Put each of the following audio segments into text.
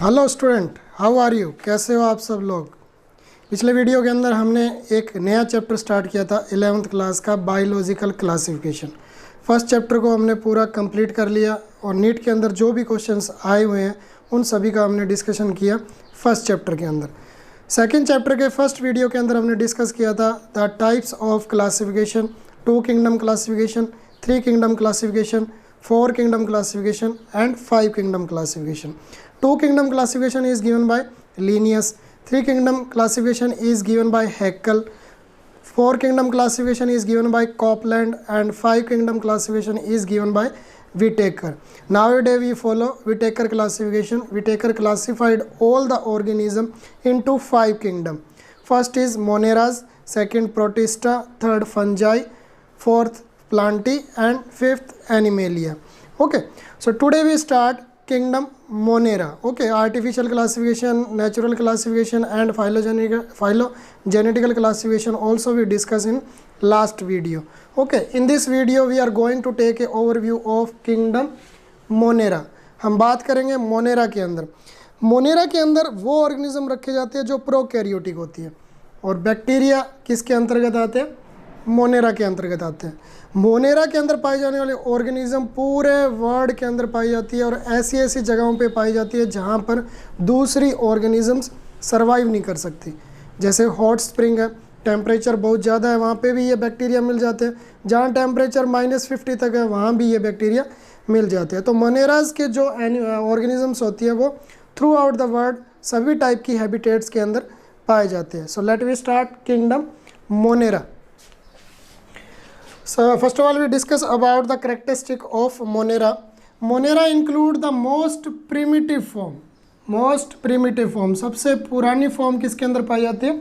Hello student, how are you? कैसे हो आप सब लोग? पिछले वीडियो के अंदर हमने एक नया चैप्टर स्टार्ट किया था 11th क्लास का, बायोलॉजिकल क्लासिफिकेशन। फर्स्ट चैप्टर को हमने पूरा कंप्लीट कर लिया और नीट के अंदर जो भी क्वेश्चंस आए हुए हैं उन सभी का हमने डिस्कशन किया फर्स्ट चैप्टर के अंदर। सेकेंड चैप्टर के फर्स्ट वीडियो के अंदर हमने डिस्कस किया था the types of classification, 2 kingdom classification, 3 kingdom classification, 4 kingdom classification and 5 kingdom classification. 2 kingdom classification is given by Linnaeus, 3 kingdom classification is given by Haeckel, 4 kingdom classification is given by Copeland and 5 kingdom classification is given by Whittaker. Nowadays we follow Whittaker classification. Whittaker classified all the organism into 5 kingdom. First is Moneras, second Protista, third Fungi, fourth Plantae and fifth Animalia. Okay, so today we start kingdom Monera. Okay, artificial classification, natural classification and phylogenetical classification also we discussed in last video. Okay, in this video we are going to take a overview of kingdom Monera. हम बात करेंगे Monera के अंदर। Monera के अंदर वो organism रखे जाते हैं जो प्रोकैरियोटिक होती है, और बैक्टीरिया किसके अंतर्गत आते हैं? मोनेरा के अंतर्गत आते हैं। मोनेरा के अंदर पाई जाने वाली ऑर्गेनिज्म पूरे वर्ल्ड के अंदर पाई जाती है और ऐसी ऐसी जगहों पे पाई जाती है जहाँ पर दूसरी ऑर्गेनिजम्स सर्वाइव नहीं कर सकती। जैसे हॉट स्प्रिंग है, टेम्परेचर बहुत ज़्यादा है, वहाँ पे भी ये बैक्टीरिया मिल जाते हैं। जहाँ टेम्परेचर -50 तक है वहाँ भी ये बैक्टीरिया मिल जाते हैं। तो मोनेराज के जो ऑर्गेनिजम्स होती है वो थ्रू आउट द वर्ल्ड सभी टाइप की हैबिटेट्स के अंदर पाए जाते हैं। So let we start kingdom Monera. So first of all we discuss about the characteristic of Monera. Monera include the most primitive form. Most primitive form, सबसे पुरानी form किसके अंदर पाई जाती है?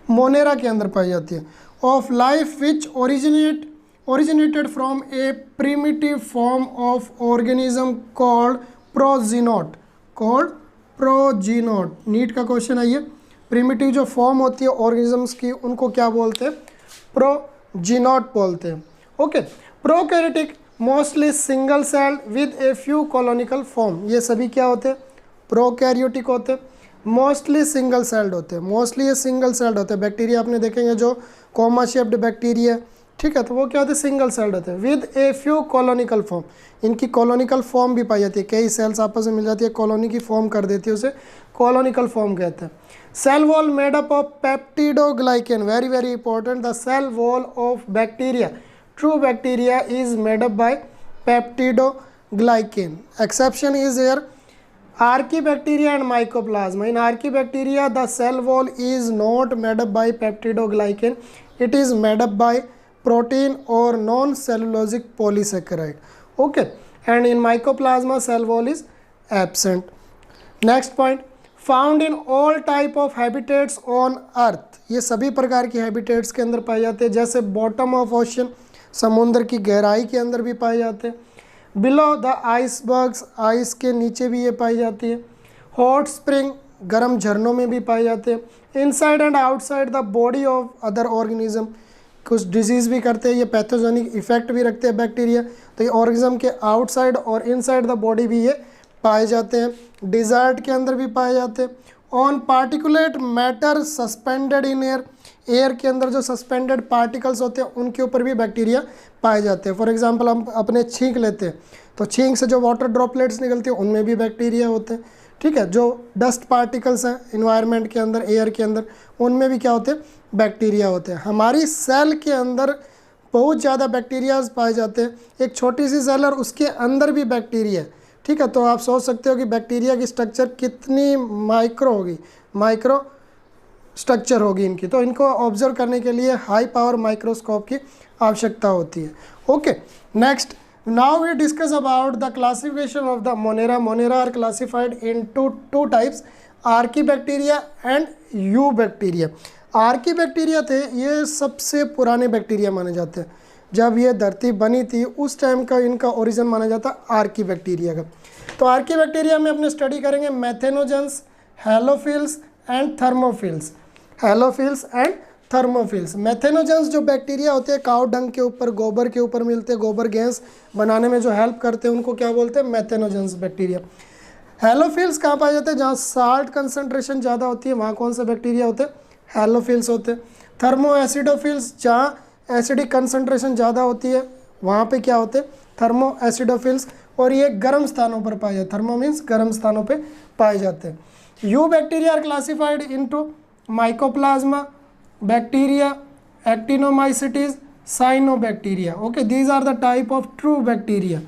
मोनेरा के अंदर पाई जाती है। Of life which originated from a primitive form of organism called progenote. Called progenote. NEET का क्वेश्चन है ये। प्रिमिटिव जो फॉर्म होती है ऑर्गेनिजम्स की उनको क्या बोलते हैं? प्रोजीनोट बोलते हैं। Okay, prokaryotic mostly single cell with a few colonial form. ये सभी क्या होते हैं? प्रोकैरियोटिक होते हैं, मोस्टली सिंगल सेल्ड होते हैं। मोस्टली ये सिंगल सेल्ड होते हैं। बैक्टीरिया आपने देखेंगे जो कॉमा शेप्ड बैक्टीरिया, ठीक है, तो वो क्या होते हैं? सिंगल सेल्ड होते हैं with a few colonial form. इनकी कॉलोनिकल फॉर्म भी पाई जाती है, कई सेल्स आपस में मिल जाती है, कॉलोनी की फॉर्म कर देती है, उसे कॉलोनिकल फॉर्म कहते हैं। Cell wall made up of peptidoglycan, very very important, the cell wall of bacteria, true bacteria is made up by peptidoglycan. Exception is here Archaebacteria and Mycoplasma. In Archaebacteria the cell wall is not made up by peptidoglycan, it is made up by protein or non-cellulosic polysaccharide. Okay, and in Mycoplasma cell wall is absent. Next point, found in all type of habitats on earth. ये सभी प्रकार की habitats के अंदर पाए जाते हैं, जैसे बॉटम ऑफ ओशन, समुद्र की गहराई के अंदर भी पाए जाते हैं। बिलो द आइसबर्ग्स, आइस के नीचे भी ये पाई जाती है। हॉट स्प्रिंग, गर्म झरनों में भी पाए जाते हैं। Inside and outside the body of other organism, कुछ डिजीज़ भी करते हैं, ये पैथोजेनिक इफेक्ट भी रखते हैं बैक्टीरिया, तो ये ऑर्गेनिज्म के आउटसाइड और इनसाइड द बॉडी भी ये पाए जाते हैं। डिज़र्ट के अंदर भी पाए जाते हैं। On particulate matter suspended in air, air के अंदर जो सस्पेंडेड पार्टिकल्स होते हैं उनके ऊपर भी बैक्टीरिया पाए जाते हैं। फॉर एग्जांपल हम अपने छींक लेते हैं तो छींक से जो वाटर ड्रॉपलेट्स निकलती है उनमें भी बैक्टीरिया होते हैं, ठीक है। जो डस्ट पार्टिकल्स हैं इन्वायरमेंट के अंदर, एयर के अंदर, उनमें भी क्या होते हैं? बैक्टीरिया होते हैं। हमारी सेल के अंदर बहुत ज़्यादा बैक्टीरियाज पाए जाते हैं। एक छोटी सी सेल और उसके अंदर भी बैक्टीरिया है, ठीक है। तो आप सोच सकते हो कि बैक्टीरिया की स्ट्रक्चर कितनी माइक्रो होगी, माइक्रो स्ट्रक्चर होगी इनकी, तो इनको ऑब्जर्व करने के लिए हाई पावर माइक्रोस्कोप की आवश्यकता होती है। Okay, next, now we discuss about the classification of the Monera. Monera are classified into 2 types, archaebacteria and eubacteria. Archaebacteria थे ये सबसे पुराने बैक्टीरिया माने जाते हैं। जब ये धरती बनी थी उस टाइम का इनका ओरिजिन माना जाता है आर्कीबैक्टीरिया का। तो आर्कीबैक्टीरिया में अपने स्टडी करेंगे methanogens, halophiles and thermophiles. Halophiles and thermophiles. Methanogens जो बैक्टीरिया होते हैं काउ डंग के ऊपर, गोबर के ऊपर मिलते हैं, गोबर गैस बनाने में जो हेल्प करते हैं उनको क्या बोलते हैं? मैथेनोजेंस बैक्टीरिया। हेलोफिल्स कहाँ पाए जाते हैं? जहाँ साल्ट कंसंट्रेशन ज़्यादा होती है वहाँ कौन सा बैक्टीरिया होते हैं? हेलोफिल्स होते हैं। थर्मो एसिडोफिल्स, जहाँ एसिडिक कंसंट्रेशन ज़्यादा होती है वहाँ पे क्या होते हैं? Thermo acidophils. और ये गर्म स्थानों पर पाए जाते हैं, थर्मो मीन्स गर्म स्थानों पे पाए जाते हैं। Eubacteria are classified into mycoplasma bacteria, actinomycetes, cyanobacteria. Okay, these are the type of true bacteria.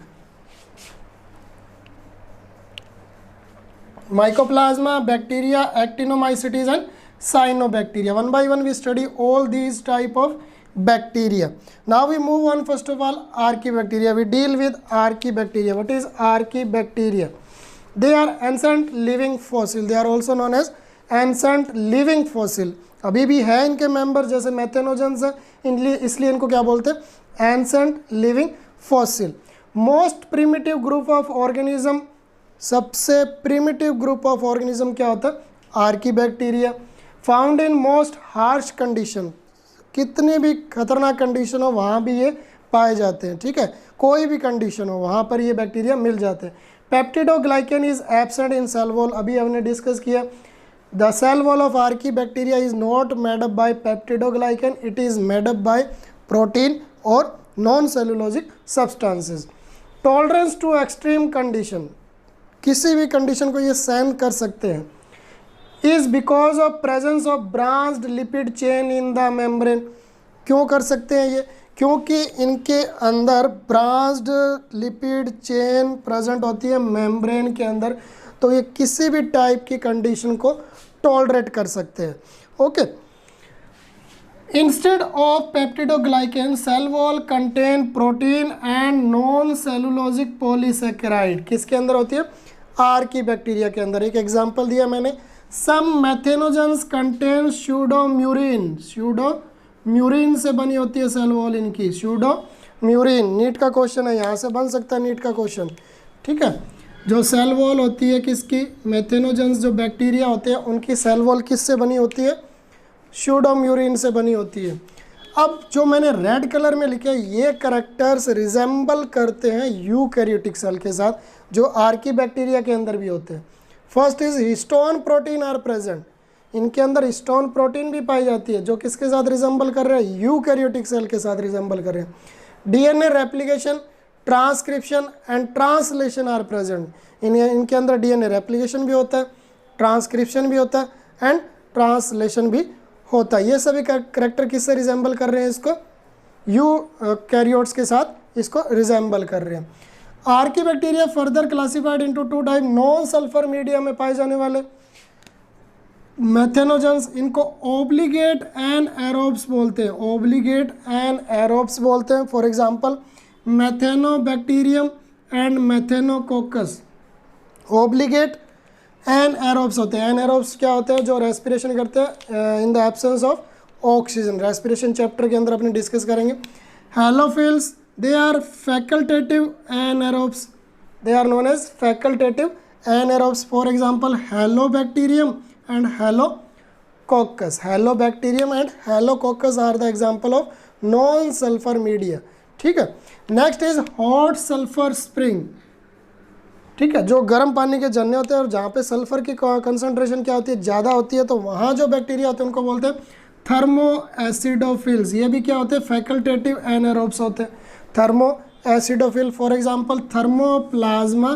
Mycoplasma, bacteria, actinomycetes and cyanobacteria. One by one we study all these type of bacteria. Now we move on. First of all, archaebacteria. We deal with archaebacteria. What is archaebacteria? They are ancient living fossil. They are also known as ancient living fossil. अभी भी है इनके member, जैसे मैथेनोजेंस है, इसलिए इनको क्या बोलते हैं? Ancient living fossil. Most primitive group of organism, सबसे प्रिमिटिव ग्रुप ऑफ ऑर्गेनिज्म क्या होता है? Archaebacteria. Found in most harsh condition, कितनी भी खतरनाक कंडीशन हो वहाँ भी ये पाए जाते हैं। ठीक है, कोई भी कंडीशन हो वहाँ पर ये बैक्टीरिया मिल जाते हैं। Peptidoglycan is absent in cell wall, अभी हमने डिस्कस किया। The cell wall of archaebacteria is not made up by peptidoglycan, it is made up by protein और non cellulosic substances. Tolerance to extreme condition, किसी भी condition को ये सहन कर सकते हैं। Is because of presence of branched lipid chain in the membrane, क्यों कर सकते हैं ये? क्योंकि इनके अंदर ब्रांच्ड लिपिड चेन प्रेजेंट होती है मेम्ब्रेन के अंदर, तो ये किसी भी टाइप की कंडीशन को टॉलरेट कर सकते हैं। Okay, instead of peptidoglycan cell wall contain protein and non cellulosic polysaccharide, किसके अंदर होती है? आर्कीबैक्टीरिया के अंदर। एक एग्जांपल दिया मैंने, सम मैथेनोजेंस कंटेन स्यूडोम्यूरिन, स्यूडोम्यूरिन से बनी होती है सेल वॉल इनकी, स्यूडोम्यूरिन। नीट का क्वेश्चन है, यहाँ से बन सकता है नीट का क्वेश्चन। ठीक है, जो सेल वॉल होती है किसकी? मैथेनोजेंस जो बैक्टीरिया होते हैं उनकी सेल वॉल किससे बनी होती है? स्यूडोम्यूरिन से बनी होती है। अब जो मैंने रेड कलर में लिखे ये कैरेक्टर्स रिजेंबल करते हैं यूकैरियोटिक सेल के साथ, जो आर्कीबैक्टीरिया के अंदर भी होते हैं। First is histone protein are present, इनके अंदर हिस्टोन प्रोटीन भी पाई जाती है, जो किसके साथ रिजेंबल कर रहे हैं? यूकैरियोटिक सेल के साथ रिजेंबल कर रहे हैं। DNA replication, transcription and translation are present, इनके अंदर डीएनए रेप्लिकेशन भी होता है, ट्रांसक्रिप्शन भी होता है एंड ट्रांसलेशन भी होता है। ये सभी कैरेक्टर किससे रिजेंबल कर रहे हैं? इसको यूकैरियोट्स के साथ इसको रिजेंबल कर रहे हैं। Archaebacteria further classified into two type, non sulphur media में पाए जाने वाले मैथेनोजेंस, इनको ओब्लिगेट एंड एरोब्स बोलते हैं, ओब्लिगेट एंड एरोब्स बोलते हैं। For example methanobacterium and methanococcus, obligate anaerobes होते हैं। एनएरोब्स क्या होते हैं? जो रेस्पिरेशन करते हैं in the absence of oxygen, respiration chapter के अंदर अपने डिस्कस करेंगे। Halophiles, they are facultative anaerobes, they are known as facultative anaerobes. For example halobacterium and halococcus, halobacterium and halococcus are the example of non sulphur media. ठीक है, next is hot sulphur spring. ठीक है, जो गर्म पानी के झरने होते हैं और जहाँ पे सल्फर की कंसंट्रेशन क्या होती है? ज़्यादा होती है, तो वहाँ जो बैक्टीरिया होते हैं उनको बोलते हैं थर्मो एसिडोफिल्स। ये भी क्या होते हैं? फैकल्टेटिव एनारोब्स होते हैं, thermo acidophile. For example thermoplasma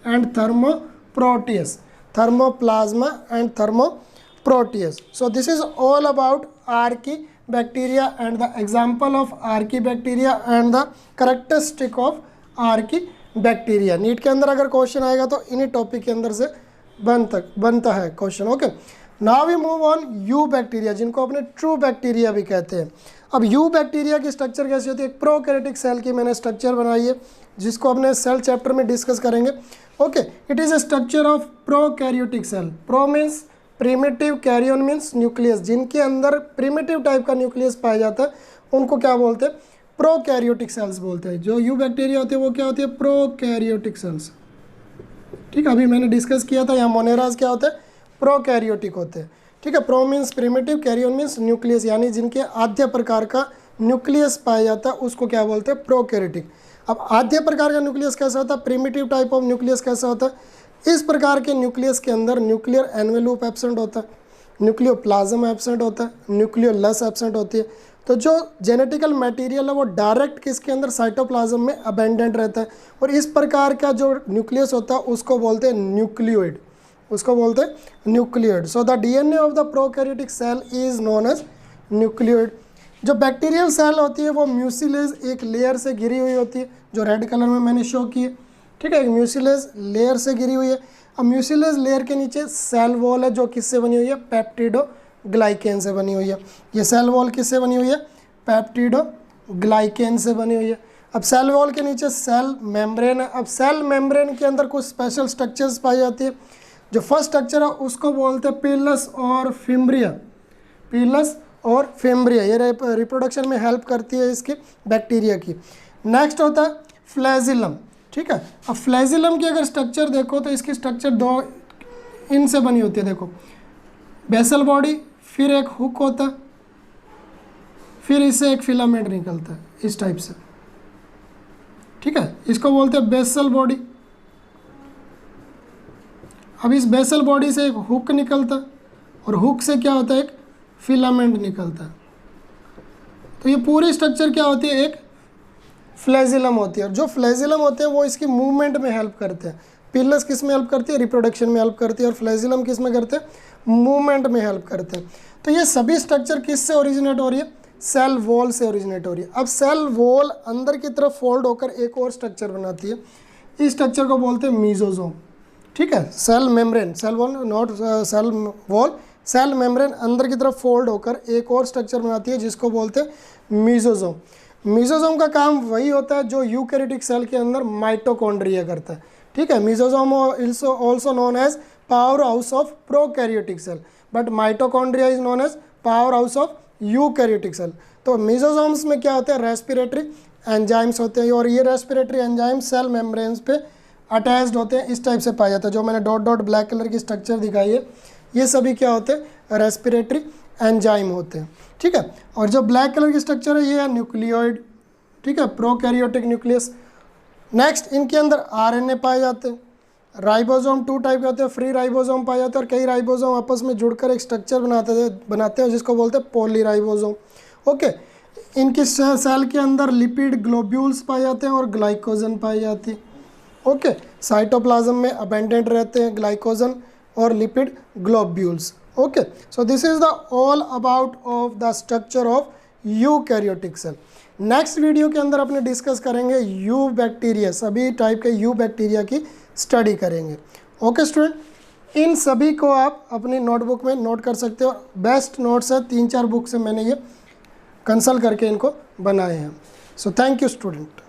and thermoproteus, thermoplasma and thermoproteus. So this is all about archaebacteria and the example of archaebacteria and the characteristic of archaebacteria. NEET के अंदर अगर क्वेश्चन आएगा तो इन्हीं टॉपिक के अंदर से बनता है question. Okay, now we move on eubacteria, जिनको अपने ट्रू बैक्टीरिया भी कहते हैं। अब यू बैक्टीरिया की स्ट्रक्चर कैसी होती है? एक प्रोकैरियोटिक सेल की मैंने स्ट्रक्चर बनाई है, जिसको अपने सेल चैप्टर में डिस्कस करेंगे। Okay, it is a structure of prokaryotic cell. Pro means primitive, karyon means nucleus, जिनके अंदर प्रिमिटिव टाइप का न्यूक्लियस पाया जाता है उनको क्या बोलते हैं? प्रोकैरियोटिक सेल्स बोलते हैं। जो यू बैक्टीरिया होते हैं वो क्या होती है? Prokaryotic cells. ठीक है, अभी मैंने डिस्कस किया था, यहाँ मोनेराज क्या होते हैं? प्रोकैरियोटिक होते हैं। ठीक है, pro means primitive, karyon means nucleus, यानी जिनके आद्य प्रकार का न्यूक्लियस पाया जाता है उसको क्या बोलते हैं? प्रोकैरियोटिक। अब आद्य प्रकार का न्यूक्लियस कैसा होता है? प्रिमिटिव टाइप ऑफ न्यूक्लियस कैसा होता है? इस प्रकार के न्यूक्लियस के अंदर न्यूक्लियर एनवेलूप एब्सेंट होता है, न्यूक्लियोप्लाज्म एब्सेंट होता है, न्यूक्लियोलस एब्सेंट होती है। तो जो जेनेटिकल मटेरियल है वो डायरेक्ट किसके अंदर, साइटोप्लाज्म में अबेंडेंट रहता है। और इस प्रकार का जो न्यूक्लियस होता है उसको बोलते हैं न्यूक्लियोइड, उसको बोलते हैं nucleoid. So the DNA of the prokaryotic cell is known as nucleoid. जो बैक्टीरियल सेल होती है वो म्यूसिलेज एक लेयर से घिरी हुई होती है, जो रेड कलर में मैंने शो की है, ठीक है, एक म्यूसिलेज लेयर से घिरी हुई है। अब म्यूसिलेज लेयर के नीचे सेल वॉल है जो किससे बनी हुई है, पेप्टिडोग्लाइकेन से बनी हुई है। ये सेल वॉल किससे बनी हुई है, पेप्टिडोग्लाइकेन से बनी हुई है। अब सेल वॉल के नीचे सेल मेम्ब्रेन है। अब सेल मेम्ब्रेन के अंदर कुछ स्पेशल स्ट्रक्चर्स पाई जाती है। जो फर्स्ट स्ट्रक्चर है उसको बोलते हैं पिलस और फिम्ब्रिया, पिलस और फिम्ब्रिया, ये रिप्रोडक्शन में हेल्प करती है इसकी बैक्टीरिया की। नेक्स्ट होता है फ्लैजिलम, ठीक है। अब फ्लैजिलम की अगर स्ट्रक्चर देखो तो इसकी स्ट्रक्चर दो इनसे बनी होती है, देखो बेसल बॉडी, फिर एक हुक होता है, फिर इससे एक फिलामेंट निकलता है इस टाइप से, ठीक है, इसको बोलते हैं बेसल बॉडी। अब इस बेसल बॉडी से एक हुक निकलता है और हुक से क्या होता है, एक फिलामेंट निकलता है। तो ये पूरी स्ट्रक्चर क्या होती है, एक फ्लैजिलम होती है। और जो फ्लैजिलम होते हैं वो इसकी मूवमेंट में हेल्प करते हैं। पिलस किस में हेल्प करती है, रिप्रोडक्शन में हेल्प करती है, और फ्लैजिलम किस में करते हैं, मूवमेंट में हेल्प करते हैं। तो ये सभी स्ट्रक्चर किस से ओरिजिनेट हो रही है, सेल वॉल से ओरिजिनेट हो रही है। अब सेल वॉल अंदर की तरफ फोल्ड होकर एक और स्ट्रक्चर बनाती है, इस स्ट्रक्चर को बोलते हैं मीजोजोम, ठीक है। Cell membrane, cell wall not cell wall, cell membrane अंदर की तरफ फोल्ड होकर एक और स्ट्रक्चर बनाती है जिसको बोलते हैं मीजोजोम। मीजोजोम का काम वही होता है जो यूकैरियोटिक सेल के अंदर माइटोकॉन्ड्रिया करता है, ठीक है। Mesosome also known as power house of prokaryotic cell, but mitochondria is known as power house of eukaryotic cell. तो मीजोजोम्स में क्या होते हैं, रेस्पिरेटरी एंजाइम्स होते हैं, और ये रेस्पिरेटरी एंजाइम्स सेल मेम्ब्रेन्स पे अटैच्ड होते हैं, इस टाइप से पाया जाता है। जो मैंने डॉट डॉट ब्लैक कलर की स्ट्रक्चर दिखाई है ये सभी क्या होते हैं, रेस्पिरेटरी एंजाइम होते हैं, ठीक है। और जो ब्लैक कलर की स्ट्रक्चर है ये है न्यूक्लियोइड, ठीक है, प्रोकैरियोटिक न्यूक्लियस। नेक्स्ट इनके अंदर आरएनए पाए जाते हैं। राइबोसोम 2 टाइप के होते हैं, फ्री राइबोसोम पाए जाते हैं और कई राइबोसोम आपस में जुड़कर एक स्ट्रक्चर बनाते हैं जिसको बोलते हैं पॉलीराइबोसोम, ओके। इनकी सेल के अंदर लिपिड ग्लोब्यूल्स पाए जाते हैं और ग्लाइकोजन पाई जाती है, ओके। साइटोप्लाज्म में अबेंडेंट रहते हैं ग्लाइकोजन और lipid globules, okay. So this is the all about of the structure of eukaryotic cell. Next video के अंदर अपने डिस्कस करेंगे यू बैक्टीरिया, सभी टाइप के यू बैक्टीरिया की स्टडी करेंगे, ओके स्टूडेंट। इन सभी को आप अपनी नोटबुक में नोट कर सकते हो। बेस्ट नोट्स है, 3-4 बुक से मैंने ये कंसल्ट करके इनको बनाए हैं। So thank you student.